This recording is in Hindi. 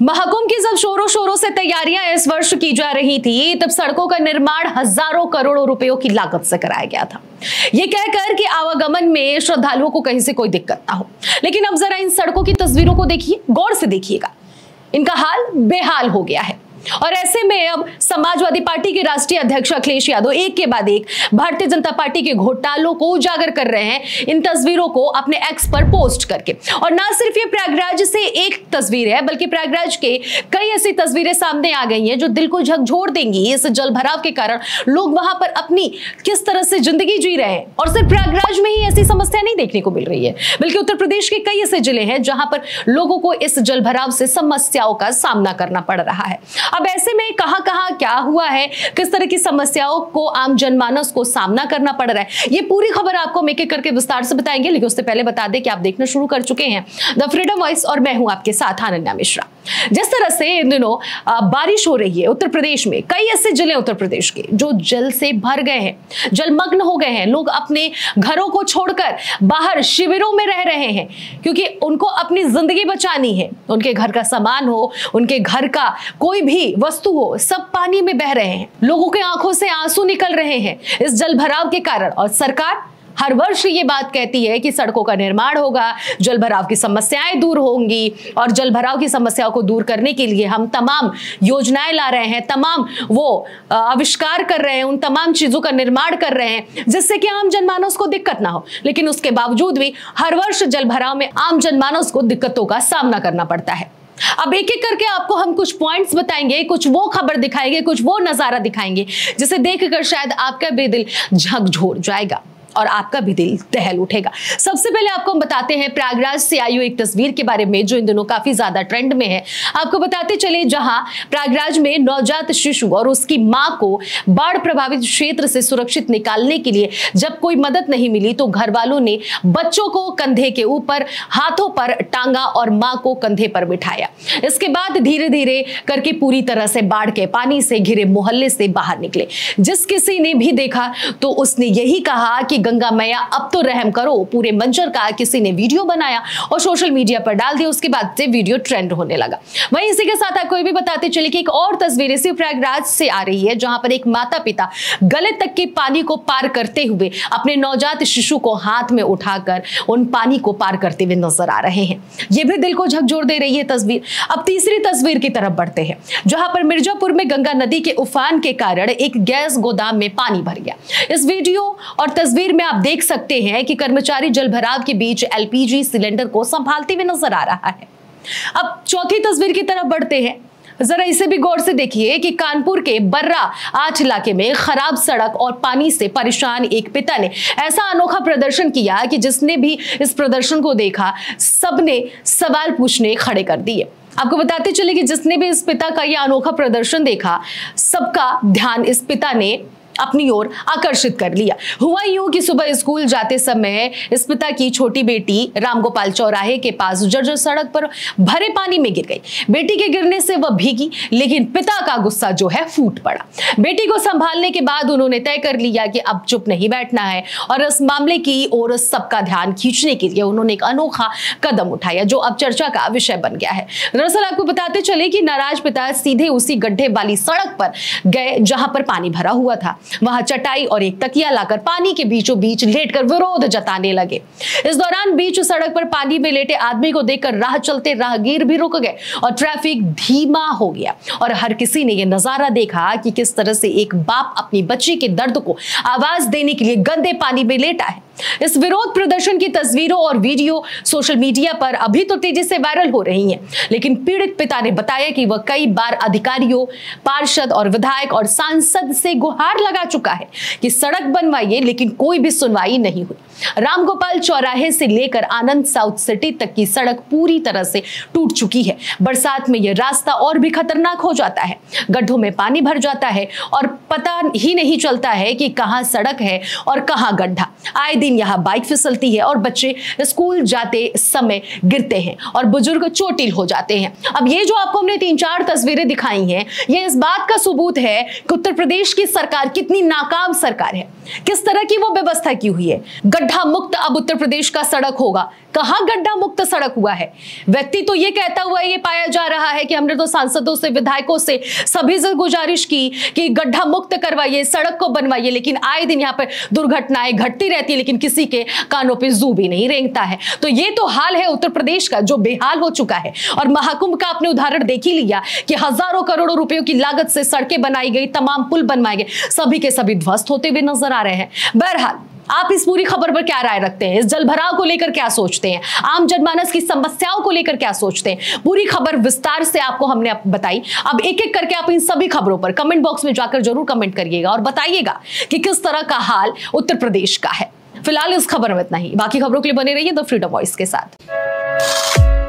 महाकुंभ की जब शोरों शोरों से तैयारियां इस वर्ष की जा रही थी, तब सड़कों का निर्माण हजारों करोड़ों रुपयों की लागत से कराया गया था, ये कहकर कि आवागमन में श्रद्धालुओं को कहीं से कोई दिक्कत ना हो। लेकिन अब जरा इन सड़कों की तस्वीरों को देखिए, गौर से देखिएगा, इनका हाल बेहाल हो गया है। और ऐसे में अब समाजवादी पार्टी के राष्ट्रीय अध्यक्ष अखिलेश यादव एक के बाद एक भारतीय जनता पार्टी के घोटालों को उजागर कर रहे हैं, इन तस्वीरों को अपने एक्स पर पोस्ट करके। और ना सिर्फ ये प्रयागराज से एक तस्वीर है, बल्कि प्रयागराज के कई ऐसी तस्वीरें सामने आ गई हैं जो दिल को झकझोर देंगी। इस जल भराव के कारण लोग वहां पर अपनी किस तरह से जिंदगी जी रहे हैं। और सिर्फ प्रयागराज में ही ऐसी समस्या नहीं देखने को मिल रही है, बल्कि उत्तर प्रदेश के कई ऐसे जिले हैं जहां पर लोगों को इस जल भराव से समस्याओं का सामना करना पड़ रहा है। अब ऐसे में कहां क्या हुआ है, किस तरह की समस्याओं को आम जनमानस को सामना करना पड़ रहा है, ये पूरी खबर आपको हम एक-एक करके विस्तार से बताएंगे। लेकिन उससे पहले बता दें कि आप देखना शुरू कर चुके हैं द फ्रीडम वॉइस और मैं हूं आपके साथ अनन्या मिश्रा। जिस तरह से इन दिनों बारिश हो रही है उत्तर प्रदेश में, कई ऐसे जिले उत्तर प्रदेश के जो जल से भर गए हैं, जलमग्न हो गए हैं। लोग अपने घरों को छोड़कर बाहर शिविरों में रह रहे हैं, क्योंकि उनको अपनी जिंदगी बचानी है। उनके घर का सामान हो, उनके घर का कोई भी वस्तु हो, सब पानी में बह रहे हैं। लोगों के आंखों से आंसू निकल रहे हैं इस जल भराव के कारण। और सरकार हर वर्ष ये बात कहती है कि सड़कों का निर्माण होगा, जल भराव की समस्याएं दूर होंगी, और जल भराव की समस्याओं को दूर करने के लिए हम तमाम योजनाएं ला रहे हैं, तमाम वो आविष्कार कर रहे हैं, उन तमाम चीजों का निर्माण कर रहे हैं जिससे कि आम जनमानस को दिक्कत ना हो। लेकिन उसके बावजूद भी हर वर्ष जल भराव में आम जनमानस को दिक्कतों का सामना करना पड़ता है। अब एक एक करके आपको हम कुछ पॉइंट्स बताएंगे, कुछ वो खबर दिखाएंगे, कुछ वो नजारा दिखाएंगे जिसे देखकर शायद आपका भी दिल झकझोर जाएगा और आपका भी दिल दहल उठेगा। सबसे पहले आपको हम बताते हैं प्रयागराज से आई हुई एक तस्वीर के बारे में जो इन दिनों काफी ज्यादा ट्रेंड में है। आपको बताते चले, जहां प्रयागराज में नवजात शिशु और उसकी मां को बाढ़ प्रभावित क्षेत्र से सुरक्षित निकालने के लिए जब कोई मदद नहीं मिली तो घर वालों ने बच्चों को कंधे के ऊपर, हाथों पर टांगा और मां को कंधे पर बिठाया। इसके बाद धीरे धीरे करके पूरी तरह से बाढ़ के पानी से घिरे मोहल्ले से बाहर निकले। जिस किसी ने भी देखा तो उसने यही कहा कि गंगा मैया अब तो रहम करो। पूरे मंजर का किसी ने वीडियो बनाया और सोशल मीडिया पर डाल दिया। उसके बाद से वीडियो ट्रेंड होने लगा। वहीं इसी के साथ आपको ये भी बताते चले कि एक और तस्वीर इसी प्रयागराज से आ रही है, जहां पर एक माता पिता गले तक के पानी को पार करते हुए अपने नवजात शिशु को हाथ में उठाकर उन पानी को पार करते हुए नजर आ रहे हैं। ये भी दिल को झकझोर दे रही है तस्वीर। अब तीसरी तस्वीर की तरफ बढ़ते हैं, जहां पर मिर्जापुर में गंगा नदी के उफान के कारण एक गैस गोदाम में पानी भर गया। इस वीडियो और तस्वीर में आप देख सकते हैं कि कर्मचारी जल भराव के बीच एलपीजी सिलेंडर को संभालते हुए नजर आ रहा है। अब चौथी तस्वीर की तरफ बढ़ते हैं, जरा इसे भी गौर से देखिए कि कानपुर के बर्रा 8 इलाके में खराब सड़क और पानी से परेशान एक पिता ने ऐसा अनोखा प्रदर्शन किया कि जिसने भी इस प्रदर्शन को देखा सबने सवाल पूछने खड़े कर दिए। आपको बताते चले कि जिसने भी इस पिता का यह अनोखा प्रदर्शन देखा, सबका ध्यान इस पिता ने अपनी ओर आकर्षित कर लिया। हुआ यूं कि सुबह स्कूल जाते समय इस पिता की छोटी बेटी रामगोपाल चौराहे के पास जर्जर सड़क पर भरे पानी में गिर गई। बेटी के गिरने से वह भीगी, लेकिन पिता का गुस्सा जो है फूट पड़ा। बेटी को संभालने के बाद उन्होंने तय कर लिया कि अब चुप नहीं बैठना है और इस मामले की ओर सबका ध्यान खींचने के लिए उन्होंने एक अनोखा कदम उठाया, जो अब चर्चा का विषय बन गया है। दरअसल आपको बताते चले कि नाराज पिता सीधे उसी गड्ढे वाली सड़क पर गए जहां पर पानी भरा हुआ था। वहां चटाई और एक तकिया लाकर पानी के बीचों बीच लेटकर विरोध जताने लगे। इस दौरान बीच सड़क पर पानी में लेटे आदमी को देखकर राह चलते राहगीर भी रुक गए और ट्रैफिक धीमा हो गया। और हर किसी ने यह नजारा देखा कि किस तरह से एक बाप अपनी बच्ची के दर्द को आवाज देने के लिए गंदे पानी में लेटा है। इस विरोध प्रदर्शन की तस्वीरों और वीडियो सोशल मीडिया पर अभी तो तेजी से वायरल हो रही हैं, लेकिन पीड़ित पिता ने बताया कि वह कई बार अधिकारियों, पार्षद और विधायक और सांसद से गुहार लगा चुका है कि सड़क बनवाइए, लेकिन कोई भी सुनवाई नहीं हुई। रामगोपाल चौराहे से लेकर आनंद साउथ सिटी तक की सड़क पूरी तरह से टूट चुकी है। बरसात में यह रास्ता और भी खतरनाक हो जाता है, गड्ढों में पानी भर जाता है और पता ही नहीं चलता है कि कहां सड़क है और कहां गड्ढा। आए दिन यहाँ बाइक फिसलती है और बच्चे स्कूल जाते समय गिरते हैं और बुजुर्ग चोटिल हो जाते हैं। अब ये जो आपको हमने 3-4 तस्वीरें दिखाई हैं, ये इस बात का सबूत है कि उत्तर प्रदेश की सरकार कितनी नाकाम सरकार है, किस तरह की वो व्यवस्था की हुई है। गड्ढा मुक्त अब उत्तर प्रदेश का सड़क होगा। कहां गड्ढा मुक्त सड़क हुआ है? व्यक्ति तो ये कहता हुआ ये पाया जा रहा है कि हमने तो सांसदों से, विधायकों से, सभी से गुजारिश की कि गड्ढा मुक्त करवाइए, सड़क को बनवाइए, लेकिन आए दिन यहाँ पर दुर्घटनाएं घटती रहती है, लेकिन किसी के कानों पे जू भी नहीं रेंगता है। तो ये तो हाल है उत्तर प्रदेश का, जो बेहाल हो चुका है। और महाकुंभ का आपने उदाहरण देख ही लिया कि हजारों करोड़ों रुपयों की लागत से सड़कें बनाई गई, तमाम पुल बनवाए गए, सभी के सभी ध्वस्त होते हुए नजर आ रहे हैं। बहरहाल, आप इस पूरी खबर पर क्या राय रखते हैं? इस जलभराव को लेकर क्या सोचते हैं? आम जनमानस की समस्याओं को लेकर क्या सोचते हैं? पूरी खबर विस्तार से आपको हमने बताई। अब एक एक करके आप इन सभी खबरों पर कमेंट बॉक्स में जाकर जरूर कमेंट करिएगा और बताइएगा कि किस तरह का हाल उत्तर प्रदेश का है। फिलहाल इस खबर में इतना ही, बाकी खबरों के लिए बने रहिए द फ्रीडम वॉइस के साथ।